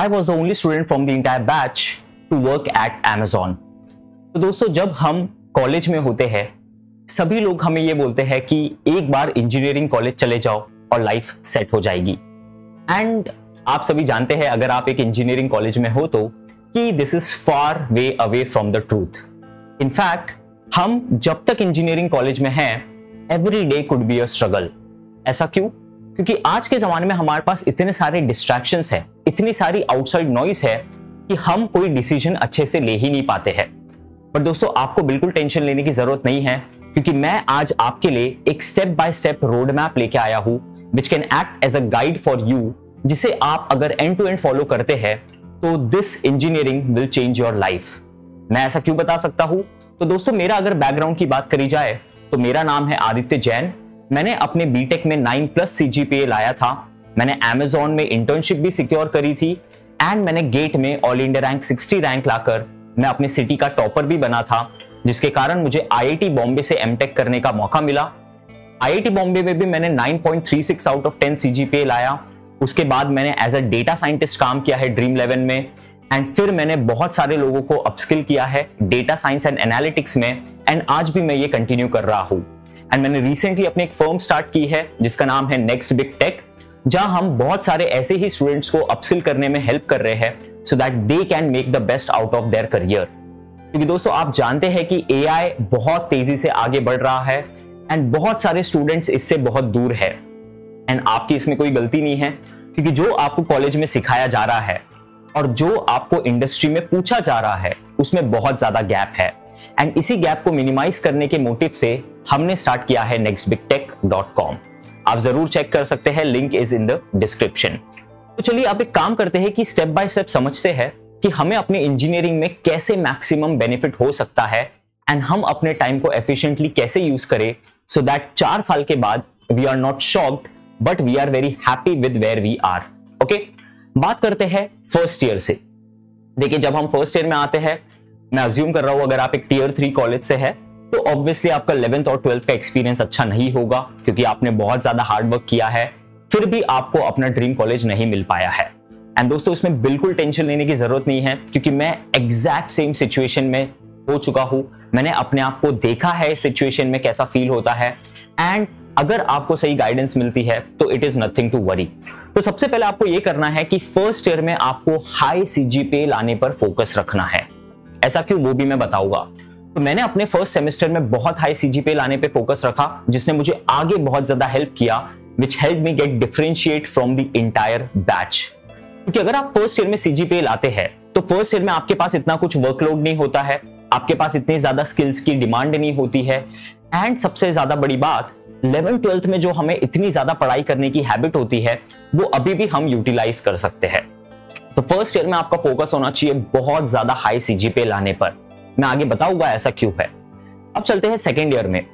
I was the only student from the entire batch to work at Amazon. तो दोस्तों, जब हम college में होते हैं सभी लोग हमें ये बोलते हैं कि एक बार इंजीनियरिंग कॉलेज चले जाओ और लाइफ सेट हो जाएगी। एंड आप सभी जानते हैं, अगर आप एक इंजीनियरिंग कॉलेज में हो तो, कि this is far way away from the truth. In fact हम जब तक इंजीनियरिंग कॉलेज में हैं, every day could be a struggle. ऐसा क्यों? क्योंकि आज के जमाने में हमारे पास इतने सारे डिस्ट्रैक्शंस हैं, इतनी सारी आउटसाइड नॉइज है कि हम कोई डिसीजन अच्छे से ले ही नहीं पाते हैं। पर दोस्तों, आपको बिल्कुल टेंशन लेने की जरूरत नहीं है, क्योंकि मैं आज आपके लिए एक step by step road map लेके आया हूं which can act as a guide for you, जिसे आप अगर एंड टू एंड फॉलो करते हैं तो this engineering will change your life. मैं ऐसा क्यों बता सकता हूं? तो दोस्तों, मेरा अगर बैकग्राउंड की बात करी जाए तो मेरा नाम है आदित्य जैन। मैंने अपने बीटेक में 9+ CGPA लाया था। मैंने Amazon में इंटर्नशिप भी सिक्योर करी थी एंड मैंने गेट में ऑल इंडिया रैंक 60 रैंक लाकर मैं अपने सिटी का टॉपर भी बना था, जिसके कारण मुझे IIT बॉम्बे से MTech करने का मौका मिला। IIT बॉम्बे में भी मैंने 9.36 आउट ऑफ 10 CGPA लाया। उसके बाद मैंने एज अ डेटा साइंटिस्ट काम किया है ड्रीम 11 में, एंड फिर मैंने बहुत सारे लोगों को अपस्किल किया है डेटा साइंस एंड एनालिटिक्स में, एंड आज भी मैं ये कंटिन्यू कर रहा हूँ। एंड मैंने रिसेंटली अपनी एक फर्म स्टार्ट की है जिसका नाम है नेक्स्ट बिग टेक, जहां हम बहुत सारे ऐसे ही स्टूडेंट्स को अपस्किल करने में हेल्प कर रहे हैं so that they can make the best out of their career. क्योंकि दोस्तों, आप जानते हैं कि AI बहुत तेजी से आगे बढ़ रहा है एंड बहुत सारे स्टूडेंट्स इससे बहुत दूर है। एंड आपकी इसमें कोई गलती नहीं है, क्योंकि जो आपको कॉलेज में सिखाया जा रहा है और जो आपको इंडस्ट्री में पूछा जा रहा है उसमें बहुत ज्यादा गैप है। एंड इसी गैप को मिनिमाइज करने के मोटिव से हमने स्टार्ट किया है nextbigtech.com। आप जरूर चेक कर सकते हैं, link is in the description. तो चलिए अब एक काम करते हैं कि स्टेप बाय स्टेप समझते हैं कि हमें अपने इंजीनियरिंग में कैसे मैक्सिमम बेनिफिट हो सकता है एंड हम अपने टाइम को एफिशिएंटली कैसे यूज करें सो दैट 4 साल के बाद we are not shocked but we are very happy with where we are. Okay, बात करते हैं फर्स्ट ईयर से। देखिए, जब हम फर्स्ट ईयर में आते हैं, मैं अज्यूम कर रहा हूं अगर आप एक टियर 3 कॉलेज से है तो ऑब्वियसली आपका 11th और 12th का एक्सपीरियंस अच्छा नहीं होगा, क्योंकि आपने बहुत ज्यादा हार्ड वर्क किया है, फिर भी आपको अपना ड्रीम कॉलेज नहीं मिल पाया है। एंड दोस्तों, इसमें बिल्कुल टेंशन लेने की जरूरत नहीं है, क्योंकि मैं एग्जैक्ट सेम सिचुएशन में हो चुका हूं। मैंने अपने आप को देखा है इस सिचुएशन में कैसा फील होता है, एंड अगर आपको सही गाइडेंस मिलती है तो it is nothing to worry. तो सबसे पहले आपको यह करना है कि फर्स्ट ईयर में आपको हाई CGPA लाने पर फोकस रखना है। ऐसा क्यों, वो भी मैं बताऊंगा। तो मैंने अपने फर्स्ट सेमेस्टर में बहुत हाई CGPA लाने पे फोकस रखा, जिसने मुझे आगे बहुत ज्यादा हेल्प किया, which help me gate differentiate from the entire batch. क्योंकि अगर आप फर्स्ट ईयर में CGPA लाते हैं तो फर्स्ट ईयर में आपके पास इतना कुछ वर्कलोड नहीं होता है, आपके पास इतनी ज्यादा स्किल्स की डिमांड नहीं होती है, एंड सबसे ज्यादा बड़ी बात 11th 12th में जो हमें इतनी ज्यादा पढ़ाई करने की हैबिट होती है वो अभी भी हम यूटिलाइज कर सकते हैं। तो फर्स्ट ईयर में आपका फोकस होना चाहिए बहुत ज्यादा हाई CGPA लाने पर। मैं आगे बताऊंगा ऐसा क्यों है। अब चलते हैं सेकेंड ईयर में।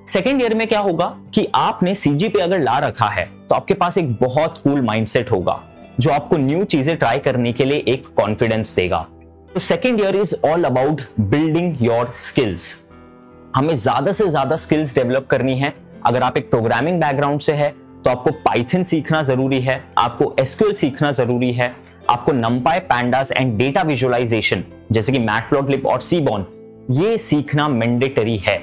सेकेंड ईयर में क्या होगा कि आपने CGPA अगर ला रखा है तो आपके पास एक बहुत कूल माइंडसेट होगा जो आपको न्यू चीजें ट्राई करने के लिए एक कॉन्फिडेंस देगा। तो second year is all about building your skills. हमें ज्यादा से ज्यादा स्किल्स डेवलप करनी है। अगर आप एक प्रोग्रामिंग बैकग्राउंड से है तो आपको पाइथन सीखना जरूरी है, आपको SQL सीखना जरूरी है, आपको NumPy, Pandas and data visualisation जैसे कि मैटप्लॉटलिब और सीबॉन ये सीखना मैंडेटरी है।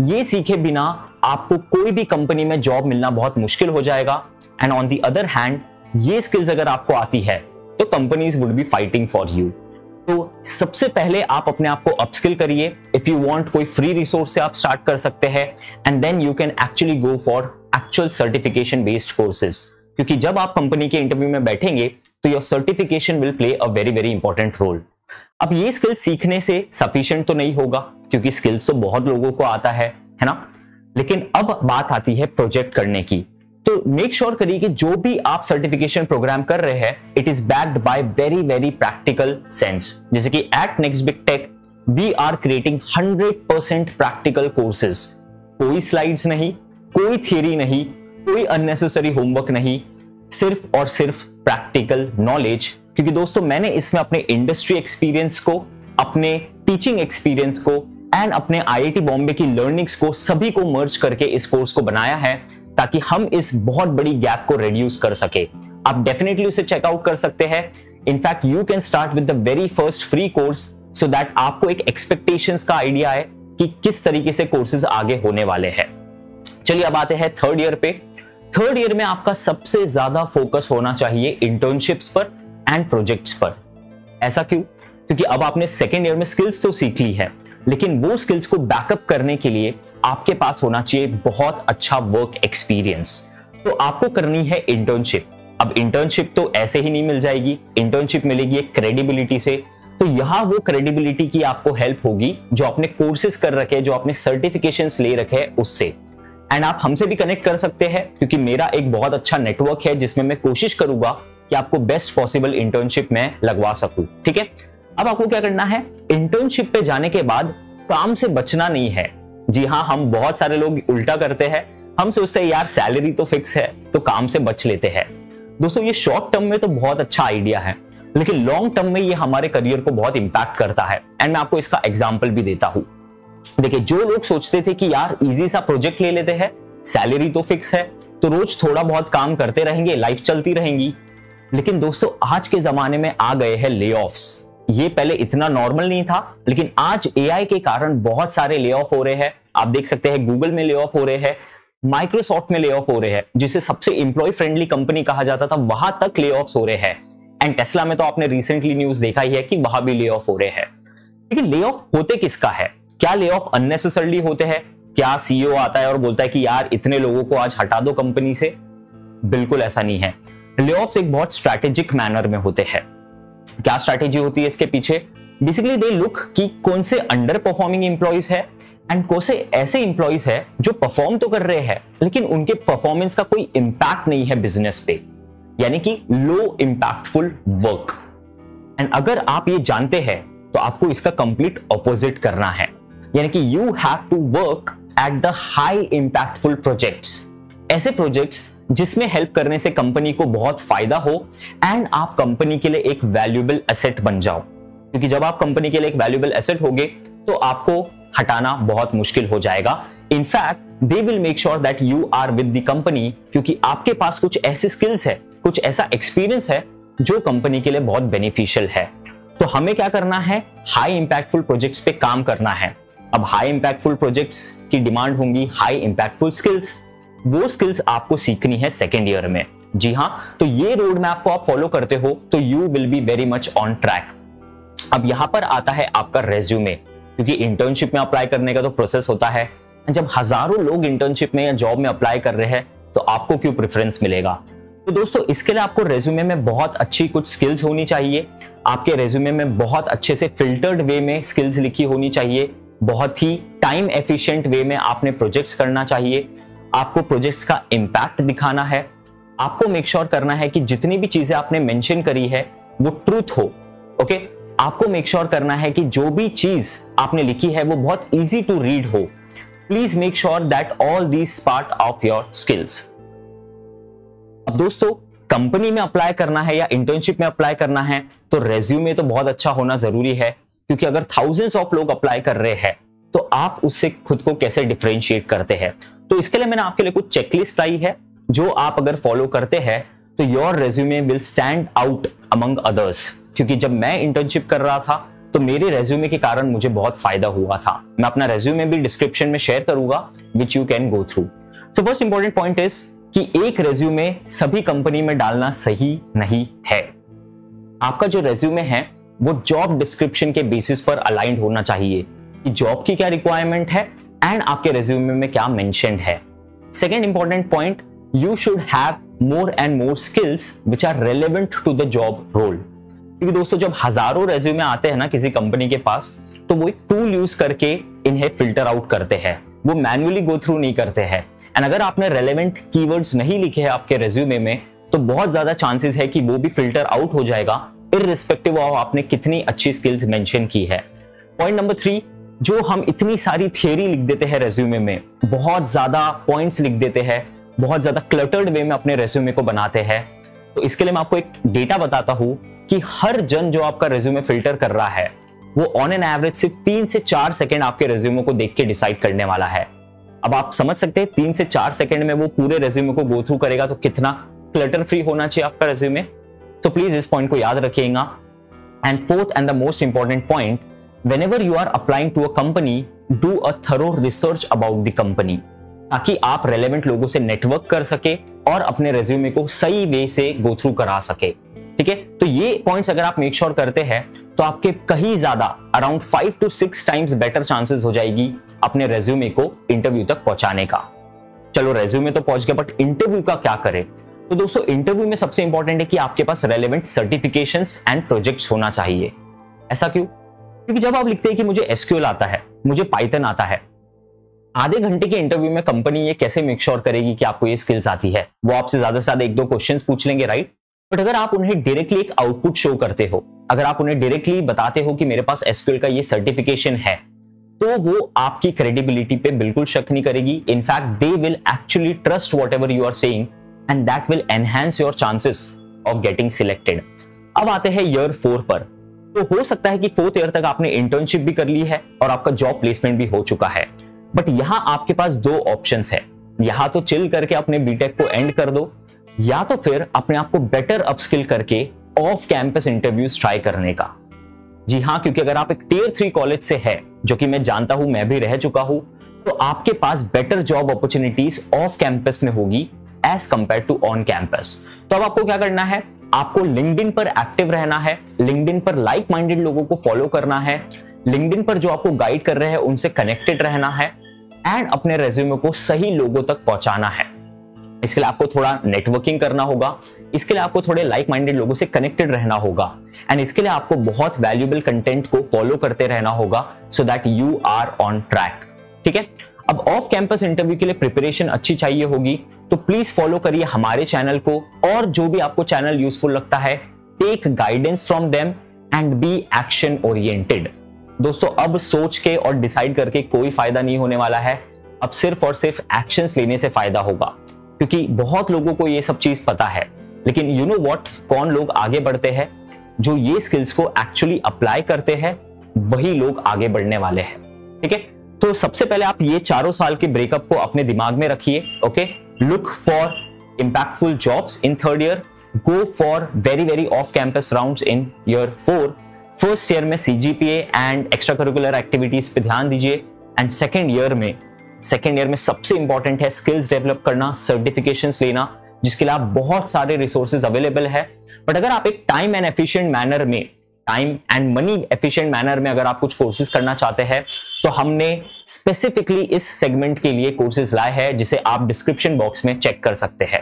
ये सीखे बिना आपको कोई भी कंपनी में जॉब मिलना बहुत मुश्किल हो जाएगा। And on the other hand, ये स्किल्स अगर आपको आती है तो companies would be fighting for you. तो सबसे पहले आप अपने आप को अपस्किल करिए। इफ यू वांट, कोई फ्री रिसोर्स से आप स्टार्ट कर सकते हैं, and then you can actually go for actual certification based courses, क्योंकि जब आप कंपनी के इंटरव्यू में बैठेंगे तो your certification will play a very very important role. अब ये स्किल सीखने से सफिशिएंट तो नहीं होगा, क्योंकि स्किल्स तो बहुत लोगों को आता है ना। लेकिन अब बात आती है प्रोजेक्ट करने की। तो मेक श्योर करिए कि जो भी आप सर्टिफिकेशन प्रोग्राम कर रहे हैं it is backed by very very practical sense. जैसे कि at Next Big Tech we are creating 100% practical courses. कोई स्लाइड्स नहीं, कोई थियरी नहीं, कोई अननेसेसरी होमवर्क नहीं, सिर्फ और सिर्फ प्रैक्टिकल नॉलेज। क्योंकि दोस्तों, मैंने इसमें अपने इंडस्ट्री एक्सपीरियंस को, अपने टीचिंग एक्सपीरियंस को एंड अपने IIT बॉम्बे की लर्निंग्स को सभी को मर्ज करके इस कोर्स को बनाया है, ताकि हम इस बहुत बड़ी गैप को रिड्यूस कर सके। आप डेफिनेटली उसे चेकआउट कर सकते हैं। In fact you can start with the very first free course so that आपको एक एक्सपेक्टेशंस का आइडिया है कि किस तरीके से कोर्सेज आगे होने वाले हैं। चलिए अब आते हैं थर्ड ईयर पे। थर्ड ईयर में आपका सबसे ज्यादा फोकस होना चाहिए इंटर्नशिप्स पर एंड प्रोजेक्ट्स पर। ऐसा क्यों? क्योंकि अब आपने सेकेंड ईयर में स्किल्स तो सीख ली है, लेकिन वो स्किल्स को बैकअप करने के लिए आपके पास होना चाहिए बहुत अच्छा वर्क एक्सपीरियंस। तो आपको करनी है इंटर्नशिप। अब इंटर्नशिप तो ऐसे ही नहीं मिल जाएगी, इंटर्नशिप मिलेगी एक क्रेडिबिलिटी से। तो यहां वो क्रेडिबिलिटी की आपको हेल्प होगी जो आपने कोर्सेज कर रखे, जो आपने सर्टिफिकेशंस ले रखे हैं उससे। एंड आप हमसे भी कनेक्ट कर सकते हैं क्योंकि मेरा एक बहुत अच्छा नेटवर्क है जिसमें मैं कोशिश करूंगा कि आपको बेस्ट पॉसिबल इंटर्नशिप में लगवा सकूं। ठीक है, अब आपको क्या करना है, इंटर्नशिप पे जाने के बाद काम से बचना नहीं है। जी हाँ, हम बहुत सारे लोग उल्टा करते हैं, हम सोचते हैं यार सैलरी तो फिक्स है तो काम से बच लेते हैं। दोस्तों ये शॉर्ट टर्म में तो बहुत अच्छा आइडिया है, लेकिन लॉन्ग टर्म में ये हमारे करियर को बहुत इंपैक्ट करता है। एंड मैं आपको इसका एग्जांपल भी देता हूं। देखिए, जो लोग सोचते थे कि यार इजी सा प्रोजेक्ट ले लेते हैं, सैलरी तो फिक्स है, तो रोज थोड़ा बहुत काम करते रहेंगे, लाइफ चलती रहेंगी। लेकिन दोस्तों आज के जमाने में आ गए हैं ले ऑफ्स। ये पहले इतना नॉर्मल नहीं था, लेकिन आज एआई के कारण बहुत सारे ले ऑफ हो रहे हैं। आप देख सकते हैं गूगल में ले ऑफ हो रहे हैं, माइक्रोसॉफ्ट में ले ऑफ हो रहे हैं, जिसे सबसे एम्प्लॉय फ्रेंडली कंपनी कहा जाता था, वहां तक ले ऑफ्स हो रहे हैं। एंड टेस्ला में तो आपने रिसेंटली न्यूज देखा ही है कि वहां भी ले ऑफ हो रहे हैं। लेकिन ले ऑफ होते किसका है? क्या ले ऑफ अननेसेसरली होते हैं? क्या सीईओ आता है और बोलता है कि यार इतने लोगों को आज हटा दो कंपनी से? बिल्कुल ऐसा नहीं है। ले ऑफ्स एक बहुत स्ट्रैटेजिक मैनर में होते हैं। क्या स्ट्रैटेजी होती है इसके पीछे? बेसिकली दे लुक कि कौन से अंडर परफॉर्मिंग एम्प्लॉइज है एंड कौन से ऐसे एम्प्लॉइज है जो परफॉर्म तो कर रहे हैं लेकिन उनके परफॉर्मेंस का कोई इंपैक्ट नहीं है बिजनेस पे, यानी कि लो इंपैक्टफुल वर्क। एंड अगर आप ये जानते हैं तो आपको इसका कंप्लीट ऑपोजिट करना है, यानी कि you have to work at the high impactful projects. ऐसे प्रोजेक्ट्स जिसमें हेल्प करने से कंपनी को बहुत फायदा हो एंड आप कंपनी के लिए एक वैल्यूएबल एसेट बन जाओ। क्योंकि जब आप कंपनी के लिए एक वैल्यूएबल एसेट होगे तो आपको हटाना बहुत मुश्किल हो जाएगा। In fact they will make sure that you are with the company, क्योंकि आपके पास कुछ ऐसे स्किल्स है, कुछ ऐसा एक्सपीरियंस है जो कंपनी के लिए बहुत बेनिफिशियल है। तो हमें क्या करना है, हाई इंपैक्टफुल प्रोजेक्ट्स पे काम करना है। अब हाई इंपैक्टफुल प्रोजेक्ट्स की डिमांड होंगी हाई इंपैक्टफुल स्किल्स। वो स्किल्स आपको सीखनी है सेकेंड ईयर में। जी हाँ, तो ये रोड मैप को आप फॉलो करते हो तो you will be very much on track. अब यहां पर आता है आपका रेज्यूमे, क्योंकि इंटर्नशिप में अप्लाई करने का तो प्रोसेस होता है। जब हजारों लोग इंटर्नशिप में या जॉब में अप्लाई कर रहे हैं तो आपको क्यों प्रेफरेंस मिलेगा? तो दोस्तों इसके लिए आपको रेज्यूमे में बहुत अच्छी कुछ स्किल्स होनी चाहिए। आपके रेज्यूमे में बहुत अच्छे से फिल्टर्ड वे में स्किल्स लिखी होनी चाहिए। बहुत ही टाइम एफिशिएंट वे में आपने प्रोजेक्ट्स करना चाहिए। आपको प्रोजेक्ट्स का इंपैक्ट दिखाना है। आपको मेक श्योर करना है कि जितनी भी चीजें आपने मेंशन करी है वो ट्रूथ हो। ओके, आपको मेक श्योर करना है कि जो भी चीज आपने लिखी है वो बहुत इजी टू रीड हो। Please make sure that all these part of your skills. अब दोस्तों कंपनी में अप्लाई करना है या इंटर्नशिप में अप्लाई करना है तो रेज्यूमे तो बहुत अच्छा होना जरूरी है, क्योंकि अगर थाउजेंड्स ऑफ लोग अप्लाई कर रहे हैं तो आप उससे खुद को कैसे डिफरेंशिएट करते हैं। तो इसके लिए मैंने आपके लिए कुछ चेकलिस्ट लाई है जो आप अगर फॉलो करते हैं तो your resume will stand out among others. क्योंकि जब मैं इंटर्नशिप कर रहा था तो मेरे रेज्यूमे के कारण मुझे बहुत फायदा हुआ था। मैं अपना रेज्यूमे भी डिस्क्रिप्शन में शेयर करूंगा which you can go through. So first important point is कि एक रेज्यूमे सभी कंपनी में डालना सही नहीं है। आपका जो रेज्यूमे है वो जॉब डिस्क्रिप्शन के बेसिस पर अलाइंड होना चाहिए कि जॉब की क्या रिक्वायरमेंट है एंड आपके रेज्यूमे में क्या मेंशन्ड है। Second important point, you should have more and more skills which are relevant to the job role. क्योंकि दोस्तों जब हजारों रेज्यूमे आते हैं ना किसी कंपनी के पास, तो वो एक टूल यूज करके इन्हें फिल्टर आउट करते हैं, वो मैन्युअली गो थ्रू नहीं करते हैं। एंड अगर आपने रेलेवेंट कीवर्ड्स नहीं लिखे हैं आपके रेज्यूमे में तो बहुत ज्यादा चांसेस है कि वो भी फिल्टर आउट हो जाएगा, इररिस्पेक्टिव ऑफ आपने कितनी अच्छी स्किल्स मेंशन की है। पॉइंट नंबर 3, जो हम इतनी सारी थियरी लिख देते हैं रेज्यूमे में, बहुत ज्यादा पॉइंट्स लिख देते हैं, बहुत ज्यादा क्लटर्ड वे में अपने रेज्यूमे को बनाते हैं। तो इसके लिए मैं आपको एक डेटा बताता हूं कि हर जन जो आपका रेज्यूमे फिल्टर कर रहा है वो ऑन एन एवरेज सिर्फ 3 से 4 सेकंड आपके रेज्यूमे को देख के डिसाइड करने वाला है। अब आप समझ सकते हैं 3 से 4 सेकंड में वो पूरे रेज्यूमे को गो थ्रू करेगा तो कितना क्लटर फ्री होना चाहिए आपका रेज्यूमे। तो प्लीज इस पॉइंट को याद रखिएगा। And fourth and the most important point, whenever you are applying to a company, do a thorough research about the company, ताकि आप रेलेवेंट लोगों से नेटवर्क कर सके और अपने रेज्यूमे को सही वे से गो थ्रू करा सके। ठीक है, तो ये पॉइंट्स अगर आप मेक श्योर करते हैं तो आपके कहीं ज्यादा around 5 to 6 times better chances हो जाएगी अपने रेज्यूमे को इंटरव्यू तक पहुंचाने का। चलो रेज्यूमे तो पहुंच गया, बट इंटरव्यू का क्या करें? तो दोस्तों इंटरव्यू में सबसे इंपॉर्टेंट है कि आपके पास रेलेवेंट सर्टिफिकेशंस एंड प्रोजेक्ट्स होना चाहिए। ऐसा क्यों? क्योंकि जब आप लिखते हैं कि मुझे एसक्यूएल आता है, मुझे पाइथन आता है, आधे घंटे के इंटरव्यू में कंपनी ये कैसे मेक श्योर करेगी कि आपको ये स्किल्स आती है? वो आपसे ज्यादा से ज्यादा 1-2 क्वेश्चंस पूछ लेंगे, राइट? बट अगर आप उन्हें डायरेक्टली एक आउटपुट शो करते हो, अगर आप उन्हें डायरेक्टली बताते हो कि मेरे पास एसक्यूएल का ये सर्टिफिकेशन है, तो वो आपकी क्रेडिबिलिटी पे बिल्कुल शक नहीं करेगी। In fact they will actually trust whatever you are saying and that will enhance your chances of getting selected. अब आते हैं ईयर 4 पर। तो हो सकता है कि 4th ईयर तक आपने इंटर्नशिप भी कर ली है और आपका जॉब प्लेसमेंट भी हो चुका है, बट यहां आपके पास 2 ऑप्शंस है। यहां तो चिल करके अपने बीटेक को एंड कर दो, या तो फिर अपने आप को बेटर अपस्किल करके ऑफ कैंपस इंटरव्यूज ट्राई करने का। जी हाँ, क्योंकि अगर आप एक टियर 3 कॉलेज से है, जो कि मैं जानता हूं, मैं भी रह चुका हूं, तो आपके पास better job opportunities off campus में होगी as compare to on campus. तो अब आपको क्या करना है? आपको लिंक्डइन पर एक्टिव रहना है, लिंक्डइन पर लाइक माइंडेड लोगों को फॉलो करना है, लिंक्डइन पर जो आपको गाइड कर रहे हैं उनसे कनेक्टेड रहना है एंड अपने रेज्यूमे को सही लोगों तक पहुंचाना है। इसके लिए आपको थोड़ा नेटवर्किंग करना होगा, इसके लिए आपको थोड़े लाइक माइंडेड लोगों से कनेक्टेड रहना होगा एंड इसके लिए आपको बहुत वैल्यूएबल कंटेंट को फॉलो करते रहना होगा so that you are on track. ठीक है, अब ऑफ कैंपस इंटरव्यू के लिए प्रिपरेशन अच्छी चाहिए होगी, तो प्लीज फॉलो करिए हमारे चैनल को, और जो भी आपको चैनल यूजफुल लगता है, take guidance from them and be action oriented. दोस्तों अब सोच के और डिसाइड करके कोई फायदा नहीं होने वाला है, अब सिर्फ और सिर्फ एक्शंस लेने से फायदा होगा, क्योंकि बहुत लोगों को ये सब चीज पता है, लेकिन यू नो व्हाट, कौन लोग आगे बढ़ते हैं? जो ये स्किल्स को एक्चुअली अप्लाई करते हैं, वही लोग आगे बढ़ने वाले हैं। ठीक है, तो सबसे पहले आप ये 4 साल के ब्रेकअप को अपने दिमाग में रखिए। Okay, look for impactful jobs in 3rd year, go for very off campus rounds in year 4। First year में CGPA and extra curricular activities पे ध्यान दीजिए एंड सेकेंड ईयर में सबसे इंपॉर्टेंट है स्किल्स डेवलप करना, सर्टिफिकेशंस लेना, जिसके लिए आप बहुत सारे रिसोर्सेज अवेलेबल है। बट अगर आप एक time and money efficient manner में अगर आप कुछ कोर्सेज करना चाहते हैं, तो हमने स्पेसिफिकली इस सेगमेंट के लिए कोर्सेज लाए हैं, जिसे आप डिस्क्रिप्शन बॉक्स में चेक कर सकते हैं।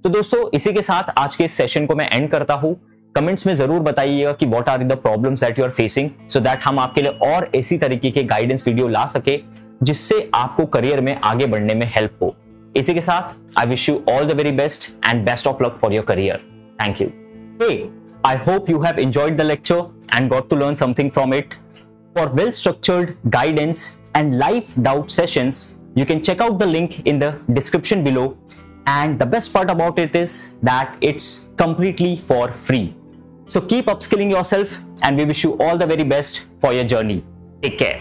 तो दोस्तों इसी के साथ आज के इस सेशन को मैं एंड करता हूं। कमेंट्स में जरूर बताइएगा कि what are the problems that you are facing, so that हम आपके लिए और इसी तरीके के गाइडेंस वीडियो ला सके, जिससे आपको करियर में आगे बढ़ने में हेल्प हो। इसी के साथ I wish you all the very best and best of luck for your career. Thank you. Hey, I hope you have enjoyed the lecture and got to learn something from it. For well-structured guidance and live doubt sessions, you can check out the link in the description below. And the best part about it is that it's completely for free. So keep upskilling yourself and we wish you all the very best for your journey. Take care.